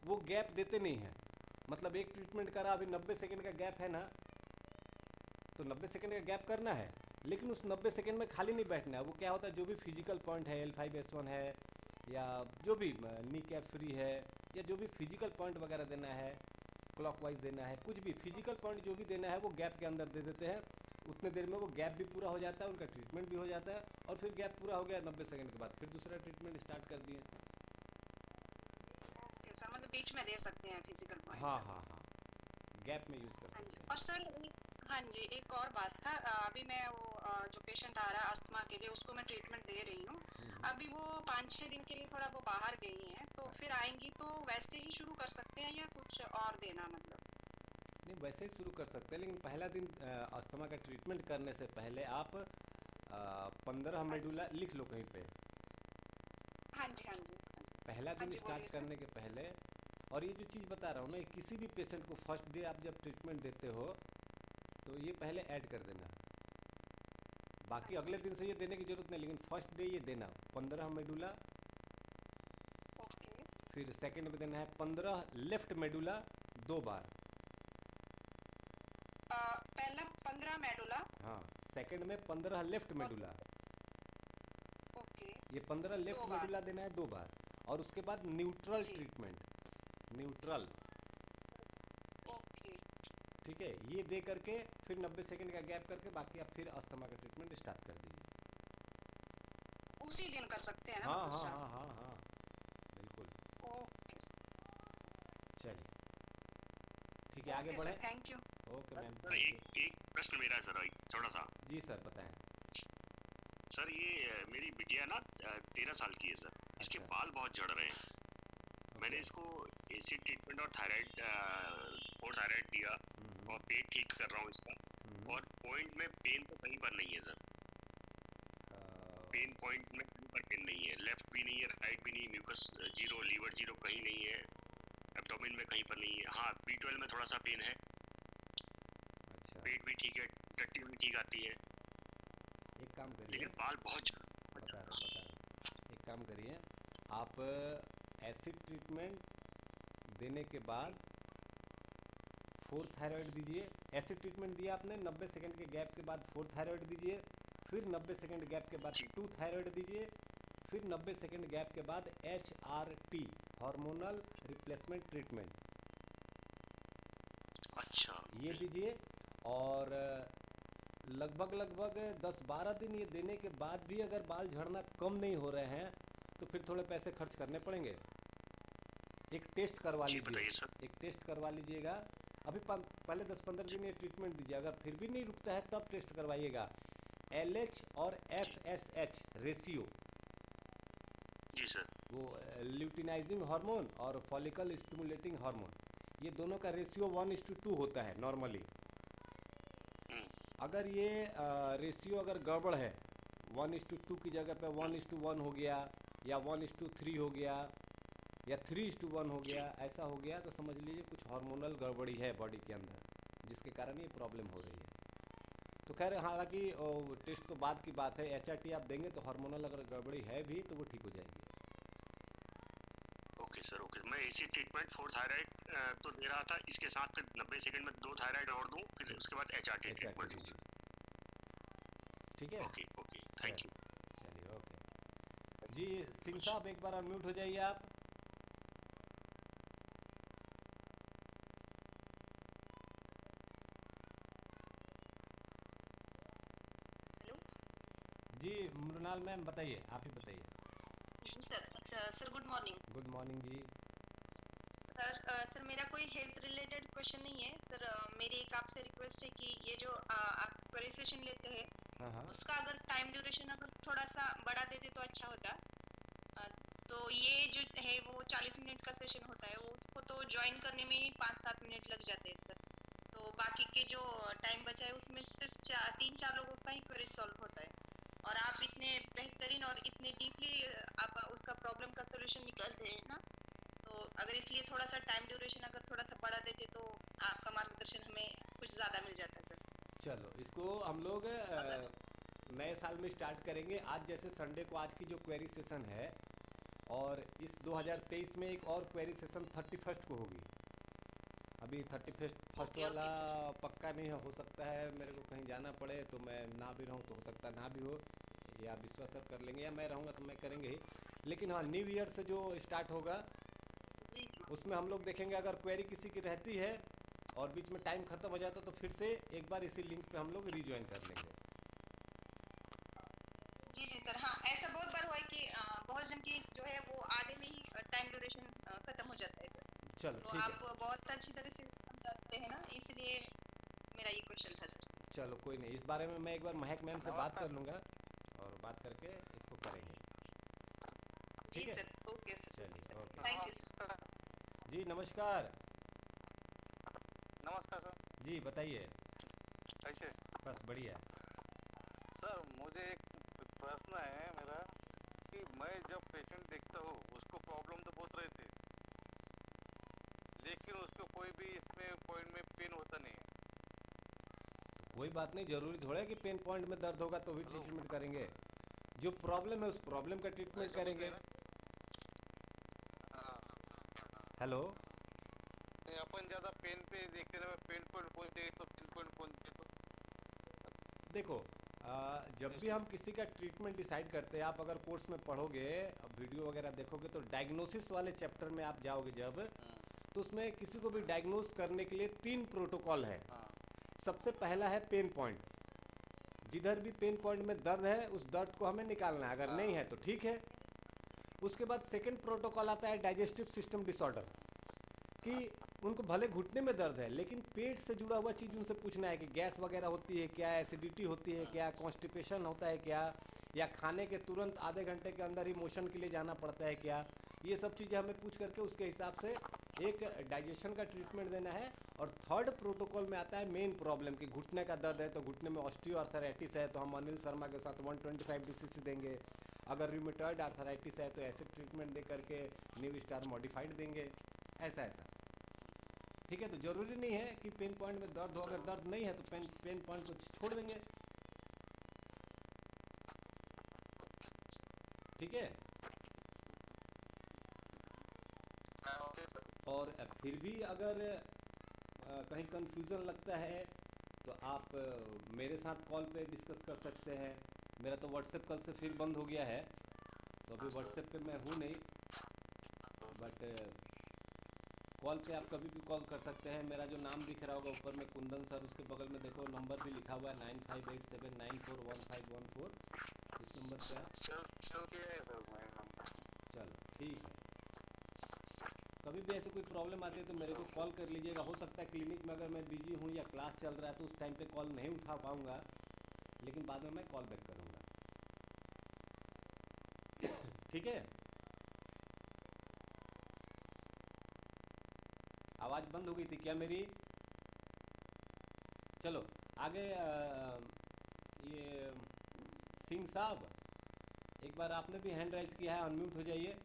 वो गैप देते नहीं हैं। मतलब एक ट्रीटमेंट करा, अभी 90 सेकंड का गैप है ना, तो 90 सेकंड का गैप करना है, लेकिन उस 90 सेकंड में खाली नहीं बैठना है। वो क्या होता है, जो भी फिजिकल पॉइंट है, L5S1 है, या जो भी नी कैप फ्री है, या जो भी फिजिकल पॉइंट वगैरह देना है, क्लॉकवाइज देना है, कुछ भी फिजिकल पॉइंट जो भी देना है वो गैप के अंदर दे देते हैं। उतने देर में वो गैप भी पूरा हो जाता है, उनका ट्रीटमेंट भी हो जाता है, और फिर गैप पूरा हो गया 90 सेकंड के बाद फिर दूसरा ट्रीटमेंट स्टार्ट कर दिए। ओके सर, मतलब बीच में दे सकते हैं फिजिकल पॉइंट? हाँ हाँ हाँ, गैप में यूज़ कर हाँ जी। सकते हैं। और सर हाँ जी, एक और बात था, अभी मैं वो जो पेशेंट आ रहा है अस्थमा के लिए, उसको मैं ट्रीटमेंट दे रही हूँ। अभी वो 5-6 दिन के लिए थोड़ा वो बाहर गई हैं, तो फिर आएंगी तो वैसे ही शुरू कर सकते हैं या कुछ और देना? मतलब नहीं, वैसे ही शुरू कर सकते हैं, लेकिन पहला दिन अस्थमा का ट्रीटमेंट करने से पहले आप 15 मेडुला लिख लो कहीं पे, हाँ जी हाँ जी पहला हाँ दिन जी, स्टार्ट बोलिए सर। करने के पहले। और ये जो चीज़ बता रहा हूँ ना, ये किसी भी पेशेंट को फर्स्ट डे आप जब ट्रीटमेंट देते हो तो ये पहले ऐड कर देना, बाकी अगले दिन से ये देने की ज़रूरत नहीं, लेकिन फर्स्ट डे ये देना 15 मेडुला। ओके। फिर सेकंड में देना है 15 लेफ्ट मेडुला 2 बार। पहला 15 मेडुला। हाँ, सेकंड में 15 लेफ्ट मेडुला, ओके। ये 15 लेफ्ट 2 बार। मेडुला देना है 2 बार। और उसके बाद न्यूट्रल जी। Treatment, neutral, okay. ठीक है, ये दे करके फिर 90 सेकंड का गैप करके बाकी आप फिर अस्थमा का ट्रीटमेंट स्टार्ट कर दीजिए। उसी दिन कर सकते हैं ना हाँ मतलब हाँ स्टार्ट? हाँ हाँ हाँ, बिल्कुल। ओके चलिए, ठीक है, आगे ओके सर, बढ़े। Thank you. Okay ma'am, sir thank you. एक प्रश्न मेरा है सर, थोड़ा सा। जी सर, बताएं। सर ये मेरी बिटिया ना 13 साल की है सर, इसके अच्छा। बाल बहुत झड़ रहे हैं। मैंने ओके। इसको एसिड ट्रीटमेंट और थायराइड दिया और पेट ठीक कर रहा हूँ इसका, और पॉइंट में पेन तो कहीं पर नहीं है सर। पेन पॉइंट में कहीं पर पेन नहीं है, लेफ्ट भी नहीं है, राइट भी नहीं, म्यूकस जीरो, लीवर जीरो कहीं नहीं है, एब्डोमेन में कहीं पर नहीं है। हाँ, B12 में थोड़ा सा पेन है, अच्छा, पेट भी ठीक है, टट्टी भी ठीक आती है, एक काम करिए, लेकिन बाल बहुत बता रहा हूँ, एक काम करिए, आप एसिड ट्रीटमेंट देने के बाद 4 थायराइड दीजिए। एसिड ट्रीटमेंट दिया आपने, 90 सेकंड के गैप के बाद 4 थायराइड दीजिए, फिर 90 सेकंड गैप के बाद 2 थायराइड दीजिए, फिर 90 सेकंड गैप के बाद HRT, हार्मोनल रिप्लेसमेंट ट्रीटमेंट, अच्छा ये दीजिए। और लगभग 10-12 दिन ये देने के बाद भी अगर बाल झड़ना कम नहीं हो रहे हैं तो फिर थोड़े पैसे खर्च करने पड़ेंगे। एक टेस्ट करवा जी लीजिए, बताइए सर। एक टेस्ट करवा लीजिएगा। अभी पहले 10-15 दिन ये ट्रीटमेंट दीजिए, अगर फिर भी नहीं रुकता है तब टेस्ट करवाइएगा। LH और FSH रेशियो, जी सर। वो ल्यूटिनाइजिंग हार्मोन और फॉलिकल स्टिमुलेटिंग हार्मोन, ये दोनों का रेशियो 1:2 होता है नॉर्मली। अगर ये रेशियो अगर गड़बड़ है, 1:2 की जगह पे 1:1 हो गया, या 1:3 हो गया, या 3:1 हो गया, ऐसा हो गया तो समझ लीजिए कुछ हार्मोनल गड़बड़ी है बॉडी के अंदर, जिसके कारण ये प्रॉब्लम हो रही है। तो खैर हालांकि टेस्ट तो बाद की बात है, HRT आप देंगे तो हार्मोनल अगर गड़बड़ी है भी तो वो ठीक हो जाएगी। Okay sir, okay. मैं इसी ट्रीटमेंट फॉर थायराइड तो दे रहा था, इसके साथ फिर 90 सेकंड में 2 थायराइड और दूं, फिर उसके बाद HRT HRT ट्रीटमेंट। दीजिए, ठीक है। Okay okay, thank you. चलिए ओके जी। सिंह साहब एक बार अनम्यूट हो जाइए आप। हेलो। जी मृणाल मैम बताइए, आप ही बताइए। जी sir good morning. Good morning जी। सर मेरा कोई हेल्थ रिलेटेड क्वेश्चन नहीं है सर। मेरी एक आपसे रिक्वेस्ट है कि ये जो आप क्वेरी सेशन लेते हैं हाँ हाँ उसका अगर टाइम ड्यूरेशन अगर थोड़ा सा बढ़ा देते तो अच्छा होता। तो ये जो है वो 40 मिनट का सेशन होता है, वो उसको तो ज्वाइन करने में ही 5-7 मिनट लग जाते हैं सर। तो बाकी के जो टाइम बचा है उसमें सिर्फ 3-4 लोगों का ही क्वेरी सॉल्व होता है, और आप इतने बेहतरीन और इतने डीपली आप उसका प्रॉब्लम का सोल्यूशन निकालते हैं ना। तो अगर इसलिए थोड़ा सा टाइम ड्यूरेशन अगर थोड़ा सा बढ़ा देते तो आपका मार्गदर्शन हमें कुछ ज़्यादा मिल जाता है सर। चलो इसको हम लोग नए साल में स्टार्ट करेंगे। आज जैसे संडे को आज की जो क्वेरी सेशन है, और इस 2023 में एक और क्वेरी सेशन 31 को होगी। अभी 31 ओके वाला ओके सर। पक्का नहीं हो सकता है, मेरे को कहीं जाना पड़े तो मैं ना भी रहूँ तो हो सकता है ना भी हो, या विश्वास सर कर लेंगे, या मैं रहूँगा तो मैं करेंगे ही। लेकिन हाँ, न्यू ईयर से जो स्टार्ट होगा जी उसमें हम लोग देखेंगे, अगर क्वेरी किसी की रहती है और बीच में टाइम ख़त्म हो जाता तो फिर से एक बार इसी लिंक पे हम लोग रिज्वाइन कर लेंगे। जी जी सर। हाँ ऐसा बहुत बार हुआ है कि बहुत जन की जो है वो आधे में ही टाइम ड्यूरेशन खत्म हो जाता है सर। चलो तो ठीक है। आप बहुत अच्छी तरह से समझाते हैं ना, इसलिए मेरा ये क्वेश्चन था सर। चलो कोई नहीं, इस बारे में मैं एक बार महक मैम से बात नमस्कार कर लूँगा और बात करके इसको करेंगे। जी ठीक है, सर। Okay sir. चलिए ओके थैंक यू सर। जी। नमस्कार नमस्कार सर। जी, बताइए। कैसे? बस बढ़िया। सर मुझे एक प्रश्न है मेरा कि मैं जब पेशेंट देखता हूँ उसको प्रॉब्लम तो बहुत रहती है, लेकिन उसको कोई भी इसमें पॉइंट में पेन होता नहीं है। कोई बात नहीं, जरूरी थोड़ा है कि पेन पॉइंट में दर्द होगा तो भी हेलो। ट्रीटमेंट करेंगे। जो प्रॉब्लम है उस प्रॉब्लम का ट्रीटमेंट ऐसा कुछ करेंगे। नहीं ना? हेलो। नहीं, अपन ज़्यादा पेन पे देखते ना, पेन पॉइंट कौन दे तो पेन पॉइंट कौन दे तो देखो जब भी हम किसी का ट्रीटमेंट डिसाइड करते हैं, आप अगर कोर्स में पढ़ोगे, वीडियो वगैरह देखोगे, तो डायग्नोसिस वाले चैप्टर में आप जाओगे जब, तो उसमें किसी को भी डायग्नोस करने के लिए 3 प्रोटोकॉल है। हाँ सबसे पहला है पेन पॉइंट। जिधर भी पेन पॉइंट में दर्द है उस दर्द को हमें निकालना है, अगर नहीं है तो ठीक है। उसके बाद सेकंड प्रोटोकॉल आता है डाइजेस्टिव सिस्टम डिसऑर्डर, कि उनको भले घुटने में दर्द है लेकिन पेट से जुड़ा हुआ चीज़ उनसे पूछना है कि गैस वगैरह होती है क्या, एसिडिटी होती है क्या, कॉन्स्टिपेशन होता है क्या, या खाने के तुरंत आधे घंटे के अंदर ही मोशन के लिए जाना पड़ता है क्या। ये सब चीज़ें हमें पूछ करके उसके हिसाब से एक डाइजेशन का ट्रीटमेंट देना है। और थर्ड प्रोटोकॉल में आता है मेन प्रॉब्लम, कि घुटने का दर्द है तो घुटने में ऑस्टियोआर्थराइटिस है तो हम अनिल शर्मा के साथ 125 DCC देंगे। अगर रूमेटॉइड आर्थराइटिस है तो ऐसे ट्रीटमेंट दे करके न्यू स्टार मॉडिफाइड देंगे। ऐसा ठीक है। तो ज़रूरी नहीं है कि पेन पॉइंट में दर्द हो, अगर दर्द नहीं है तो पेन पॉइंट को छोड़ देंगे। ठीक है। और फिर भी अगर कहीं कंफ्यूजन लगता है तो आप मेरे साथ कॉल पे डिस्कस कर सकते हैं। मेरा तो व्हाट्सएप कल से फिर बंद हो गया है, तो अभी व्हाट्सएप पे मैं हूँ नहीं, बट कॉल पे आप कभी भी कॉल कर सकते हैं। मेरा जो नाम दिख रहा होगा ऊपर में कुंदन सर, उसके बगल में देखो नंबर भी लिखा हुआ है 9587941514। इस नंबर पे आप चलो ठीक है। कभी भी ऐसे कोई प्रॉब्लम आती है तो मेरे को कॉल कर लीजिएगा। हो सकता है क्लिनिक में अगर मैं बिजी हूँ या क्लास चल रहा है तो उस टाइम पे कॉल नहीं उठा पाऊँगा, लेकिन बाद में मैं कॉल बैक करूँगा। ठीक है। आवाज़ बंद हो गई थी क्या मेरी? चलो आगे। ये सिंह साहब, एक बार आपने भी हैंड राइज किया है, अनम्यूट हो जाइए।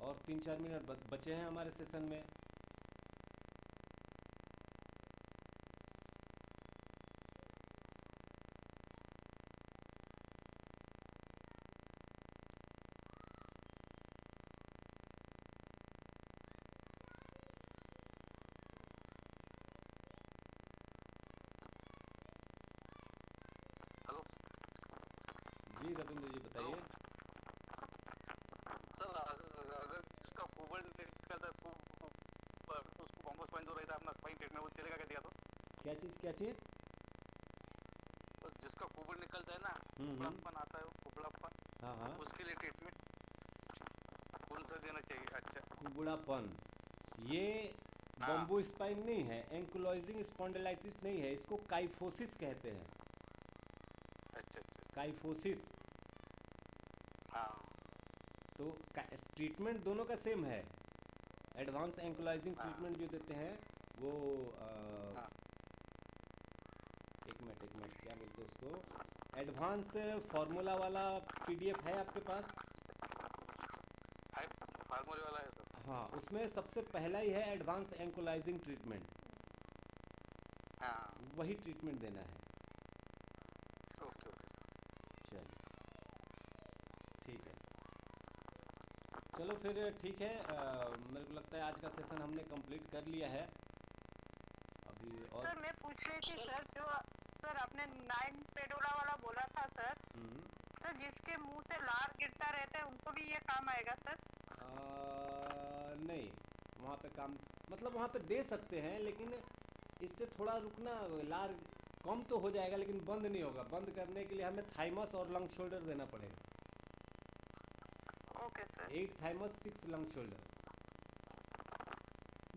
और 3-4 मिनट बचे हैं हमारे सेशन में। हेलो जी रविंद्र जी बताइए। सर, अगर जिसका कोबल्ट निकलता है तो उसको कॉम्बो स्पाइन जो रहता है अपना स्पाइन ट्रीटमेंट वो चलेगा क्या दिया तो? क्या चीज़ क्या चीज़? बस जिसका कोबल्ट निकलता है ना, कुबड़ापन आता है, कुबड़ापन, हाँ हाँ, उसके लिए ट्रीटमेंट कौन सा देना चाहिए? अच्छा, कुबड़ापन, ये हाँ। बम्बू स्पाइन नहीं है, एंकुलोजिंग स्पॉन्डिलाइटिस नहीं है, इसको काइफोसिस कहते हैं। अच्छा, काइफोसिस। हाँ, तो ट्रीटमेंट दोनों का सेम है। एडवांस एंकुलाइजिंग हाँ। ट्रीटमेंट जो देते हैं वो हाँ। एक मिनट क्या बोलते हैं उसको, एडवांस फार्मूला वाला पीडीएफ है आपके पास? फार्मूले वाला है सर। हाँ, उसमें सबसे पहला ही है एडवांस एंकुलाइजिंग ट्रीटमेंट। हाँ, वही ट्रीटमेंट देना है। Okay sir. चलिए ठीक है। चलो फिर ठीक है। मेरे को लगता है आज का सेशन हमने कंप्लीट कर लिया है अभी। और सर मैं पूछ रही थी सर, जो सर आपने 9 पेडोला वाला बोला था सर, सर जिसके मुंह से लार गिरता रहता है उनको भी ये काम आएगा सर? नहीं, वहाँ पे काम मतलब वहाँ पे दे सकते हैं, लेकिन इससे थोड़ा रुकना, लार कम तो हो जाएगा लेकिन बंद नहीं होगा। बंद करने के लिए हमें थाइमस और लंग शोल्डर देना पड़ेगा। Okay sir. 8 thymus 6 lung shoulder.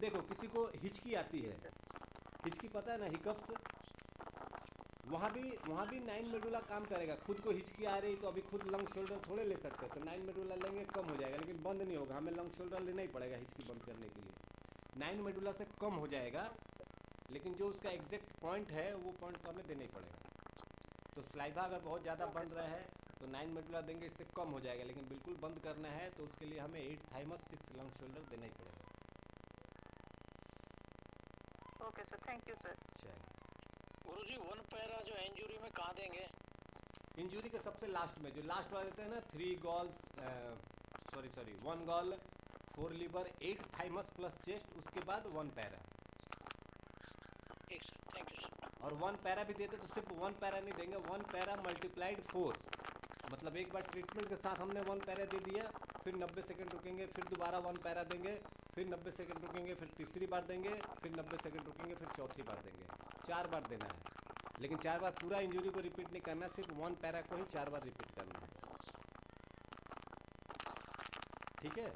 देखो किसी को हिचकी आती है, हिचकी पता है ना, हिकअप्स, वहाँ भी 9 मेडुला काम करेगा। खुद को हिचकी आ रही तो अभी खुद लंग शोल्डर थोड़े ले सकते हैं, तो 9 मेडुला लेंगे कम हो जाएगा, लेकिन बंद नहीं होगा। हमें लंग शोल्डर लेना ही पड़ेगा हिचकी बंद करने के लिए। 9 मेडुला से कम हो जाएगा, लेकिन जो उसका एग्जैक्ट पॉइंट है वो पॉइंट तो हमें देना ही पड़ेगा। तो स्लाइवा अगर बहुत ज़्यादा बन रहा है तो 9 मेडुला देंगे, इससे कम हो जाएगा। लेकिन बिल्कुल बंद करना है तो उसके लिए हमें 8 थाइमस 6 लंग शोल्डर देना ही पड़ेगा। Okay sir, thank you sir. चलिए, गुरुजी वन पैरा जो इंजरी में कहाँ देंगे? इंजरी के सबसे लास्ट में, जो लास्ट वाला देते हैं ना, 3 गॉल्स, 1 गॉल 4 लीवर 8 थाइमस प्लस चेस्ट, उसके बाद 1 पैरा। ठीक सर, थैंक यू सर। और 1 पैरा भी देते तो सिर्फ 1 पैरा नहीं देंगे, 1 पैरा मल्टीप्लाइड 4। मतलब एक बार ट्रीटमेंट के साथ हमने 1 पैरा दे दिया, फिर 90 सेकंड रुकेंगे, फिर दोबारा 1 पैरा देंगे, फिर 90 सेकंड रुकेंगे, फिर तीसरी बार देंगे, फिर 90 सेकंड रुकेंगे, फिर चौथी बार देंगे। 4 बार देना है, लेकिन 4 बार पूरा इंजरी को रिपीट नहीं करना, सिर्फ 1 पैरा को ही 4 बार रिपीट करना है। ठीक है।